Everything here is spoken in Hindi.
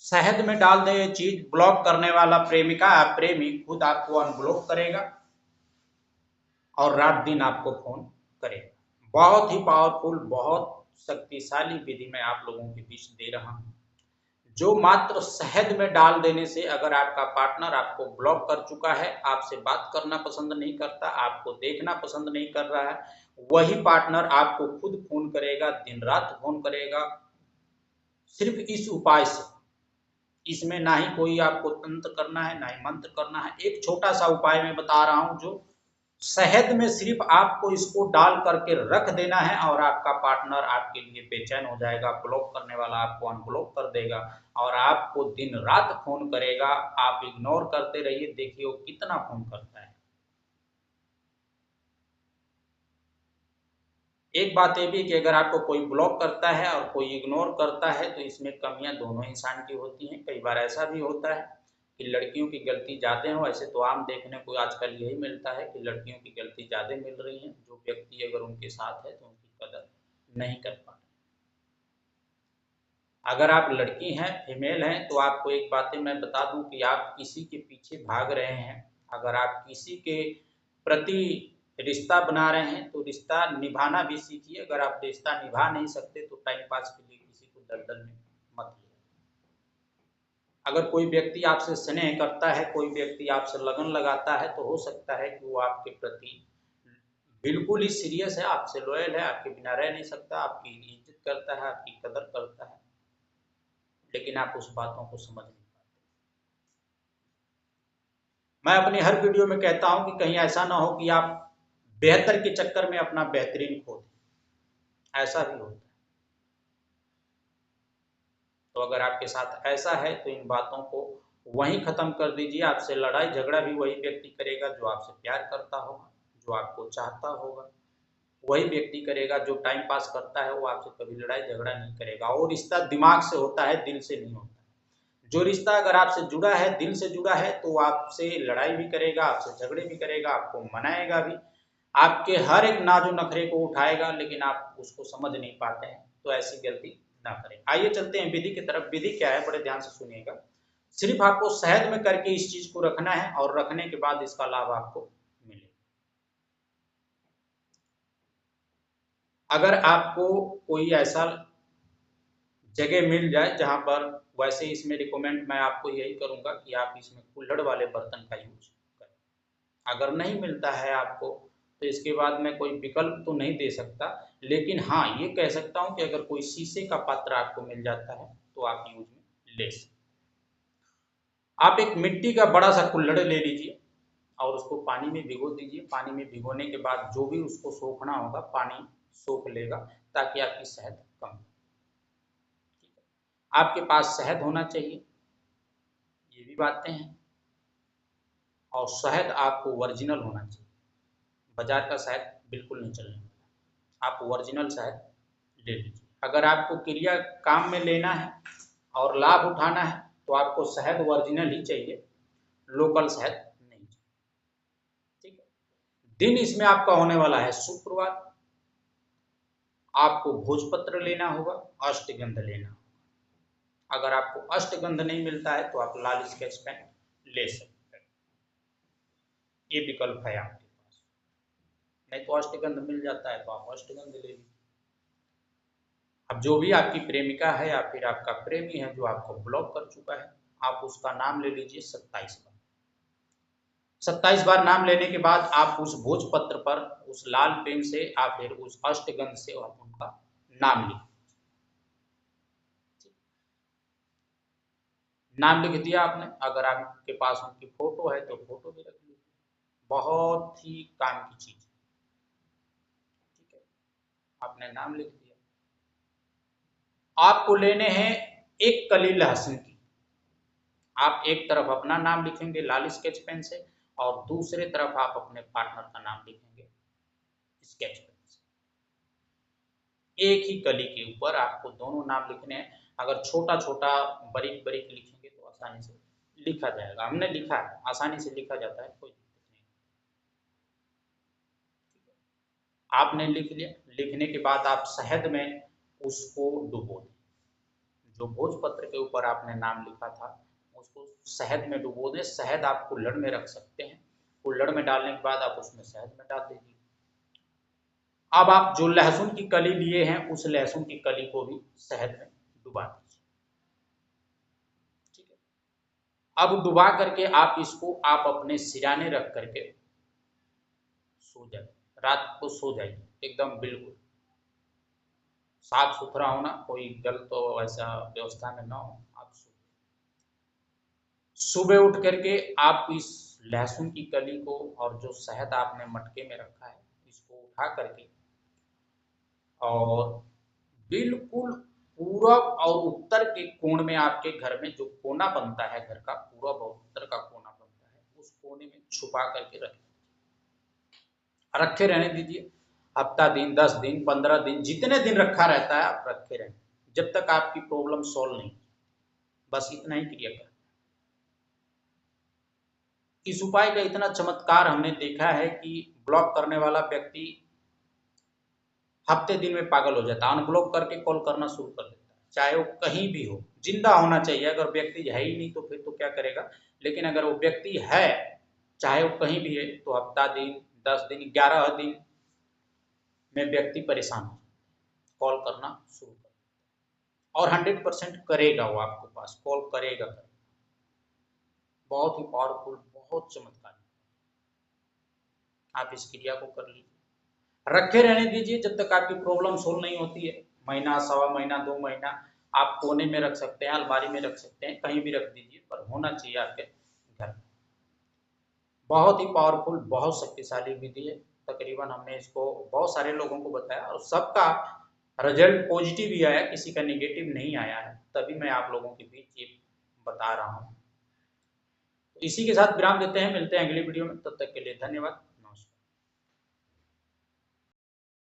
शहद में डाल दे ये चीज, ब्लॉक करने वाला प्रेमिका या प्रेमी खुद आपको अनब्लॉक करेगा और रात दिन आपको फोन करेगा। बहुत ही पावरफुल, बहुत शक्तिशाली विधि मैं आप लोगों के बीच दे रहा हूं, जो मात्र शहद में डाल देने से अगर आपका पार्टनर आपको ब्लॉक कर चुका है, आपसे बात करना पसंद नहीं करता, आपको देखना पसंद नहीं कर रहा है, वही पार्टनर आपको खुद फोन करेगा, दिन रात फोन करेगा, सिर्फ इस उपाय से। इसमें ना ही कोई आपको तंत्र करना है, ना ही मंत्र करना है। एक छोटा सा उपाय मैं बता रहा हूं, जो शहद में सिर्फ आपको इसको डाल करके रख देना है और आपका पार्टनर आपके लिए बेचैन हो जाएगा, ब्लॉक करने वाला आपको अनब्लॉक कर देगा और आपको दिन रात फोन करेगा। आप इग्नोर करते रहिए, देखिए वो कितना फोन करता है। एक बात ये भी कि अगर आपको कोई ब्लॉक करता है और कोई इग्नोर करता है तो इसमें कमियां दोनों इंसान की होती हैं। कई बार ऐसा भी होता है कि लड़कियों की गलती ज़्यादा हो। ऐसे तो आम देखने को आजकल यही मिलता है कि लड़कियों की गलती ज़्यादा मिल रही है, जो व्यक्ति अगर उनके साथ है तो उनकी कदर नहीं कर पा रहे। अगर आप लड़की हैं, फीमेल हैं, तो आपको एक बातें मैं बता दूं कि आप किसी के पीछे भाग रहे हैं, अगर आप किसी के प्रति रिश्ता बना रहे हैं तो रिश्ता निभाना भी सीखिए। अगर आप रिश्ता निभा नहीं सकते तो टाइम पास के लिए किसी को दलदल में मत ले। अगर कोई व्यक्ति आपसे स्नेह करता है, कोई व्यक्ति आपसे लगन लगाता है, तो हो सकता है कि वो आपके प्रति बिल्कुल ही सीरियस है, आपसे लॉयल है, आपके बिना रह नहीं सकता, आपकी इज्जत करता है, आपकी कदर करता है, लेकिन आप उस बातों को समझ नहीं पाते। मैं अपनी हर वीडियो में कहता हूं कि कहीं ऐसा ना हो कि आप बेहतर के चक्कर में अपना बेहतरीन खो दें, ऐसा भी होता है। तो अगर आपके साथ ऐसा है तो इन बातों को वहीं खत्म कर दीजिए। आपसे लड़ाई झगड़ा भी वही व्यक्ति करेगा जो आपसे प्यार करता होगा, जो आपको चाहता होगा, वही व्यक्ति करेगा। जो टाइम पास करता है वो आपसे कभी लड़ाई झगड़ा नहीं करेगा। और रिश्ता दिमाग से होता है, दिल से नहीं होता। जो रिश्ता अगर आपसे जुड़ा है, दिल से जुड़ा है, तो वो आपसे लड़ाई भी करेगा, आपसे झगड़े भी करेगा, आपको मनाएगा भी, आपके हर एक नाजो नखरे को उठाएगा, लेकिन आप उसको समझ नहीं पाते हैं। तो ऐसी गलती ना करें। आइए चलते हैं विधि की तरफ। विधि क्या है, बड़े ध्यान से सुनिएगा। सिर्फ आपको शहद में करके इस चीज को रखना है और रखने के बाद इसका लाभ आपको मिलेगा। अगर आपको कोई ऐसा जगह मिल जाए जहां पर, वैसे इसमें रिकमेंड मैं आपको यही करूंगा कि आप इसमें कुल्हड़ वाले बर्तन का यूज करें। अगर नहीं मिलता है आपको तो इसके बाद मैं कोई विकल्प तो नहीं दे सकता, लेकिन हाँ ये कह सकता हूं कि अगर कोई शीशे का पात्र आपको मिल जाता है तो आप यूज में ले सकते। आप एक मिट्टी का बड़ा सा कुल्हड़ ले लीजिए और उसको पानी में भिगो दीजिए। पानी में भिगोने के बाद जो भी उसको सोखना होगा पानी सोख लेगा, ताकि आपकी शहद कम हो। आपके पास शहद होना चाहिए, ये भी बातें हैं। और शहद आपको ओरिजिनल होना चाहिए, बाजार का शहद बिल्कुल नहीं चलने वाला। आप ओरिजिनल शहद ले लीजिए। अगर आपको क्रिया काम में लेना है और लाभ उठाना है तो आपको शहद ओरिजिनल ही चाहिए, लोकल शहद नहीं चाहिए। ठीक है। दिन इसमें आपका होने वाला है शुक्रवार। आपको भोजपत्र लेना होगा, अष्टगंध लेना होगा। अगर आपको अष्टगंध नहीं मिलता है तो आप लाल स्केच पेन ले सकते हैं, ये विकल्प है आपके पास। नहीं तो अष्टगंध मिल जाता है तो आप अष्टगंध ले लीजिए। अब जो भी आपकी प्रेमिका है या फिर आपका प्रेमी है जो आपको ब्लॉक कर चुका है, आप उसका नाम ले लीजिए 27 बार। 27 बार नाम लेने के बाद आप उस भोजपत्र पर उस लाल पेन से या फिर उस अष्टगंध से आप उनका नाम लिख, नाम लिख दिया आपने। अगर आपके पास उनकी फोटो है तो फोटो भी रख लीजिए। बहुत ही काम की चीज है। ठीक है, आपने नाम लिख दिया। आपको लेने हैं एक कली लहसुन की। आप एक तरफ अपना नाम लिखेंगे लाल स्केच पेन से और दूसरे तरफ आप अपने पार्टनर का नाम लिखेंगे स्केच पेन से। एक ही कली के ऊपर आपको दोनों नाम लिखने हैं। अगर छोटा छोटा बारीक बारीक लिखेंगे तो आसानी से लिखा जाएगा। हमने लिखा है, आसानी से लिखा जाता है, कोई दिक्कत नहीं। आपने लिख लिया। लिखने के बाद आप शहद में उसको डुबो दें। जो भोजपत्र के ऊपर आपने नाम लिखा था उसको शहद में डुबो दें। शहद आप कुल्हड़ में रख सकते हैं, कुल्हड़ में डालने के बाद आप उसमें शहद में डाल दीजिए। अब आप जो लहसुन की कली लिए हैं उस लहसुन की कली को भी शहद में डुबा दीजिए। ठीक है, अब डुबा करके आप इसको आप अपने सिराने रख करके सो जाइए, रात को सो जाइए, एकदम बिल्कुल साफ सुथरा होना, कोई जल तो ऐसा व्यवस्था में ना हो। आप सुबह उठ करके आप इस लहसुन की कली को और जो शहद आपने मटके में रखा है इसको उठा करके और बिल्कुल पूरब और उत्तर के कोण में, आपके घर में जो कोना बनता है घर का, पूरब और उत्तर का कोना बनता है, उस कोने में छुपा करके रखे रहने दीजिए। हफ्ता दिन, 10 दिन, 15 दिन, जितने दिन रखा रहता है आप रखे रहें, जब तक आपकी प्रॉब्लम सॉल्व नहीं। बस इतना ही क्रिया करें। इस उपाय का इतना चमत्कार हमने देखा है कि ब्लॉक करने वाला व्यक्ति हफ्ते दिन में पागल हो जाता है, अनब्लॉक करके कॉल करना शुरू कर देता है, चाहे वो कहीं भी हो। जिंदा होना चाहिए, अगर व्यक्ति है ही नहीं तो फिर तो क्या करेगा, लेकिन अगर वो व्यक्ति है, चाहे वो कहीं भी है, तो हफ्ता दिन, 10 दिन, 11 दिन में व्यक्ति परेशान हो, कॉल करना शुरू कर, और 100% करेगा, वो आपके पास कॉल करेगा। बहुत ही पावरफुल, बहुत चमत्कारी। आप इस क्रिया को कर लीजिए, रखे रहने दीजिए जब तक आपकी प्रॉब्लम सोल्व नहीं होती है। महीना, सवा महीना, 2 महीना आप कोने में रख सकते हैं, अलमारी में रख सकते हैं, कहीं भी रख दीजिए, पर होना चाहिए आपके घर। बहुत ही पावरफुल, बहुत शक्तिशाली विधि है। तकरीबन हमने इसको बहुत सारे लोगों को बताया और सबका रिजल्ट पॉजिटिव ही आया, किसी का नेगेटिव नहीं आया है, तभी मैं आप लोगों के बीच ये बता रहा हूँ। इसी के साथ विराम देते हैं, मिलते हैं अगली वीडियो में, तब तक के लिए धन्यवाद।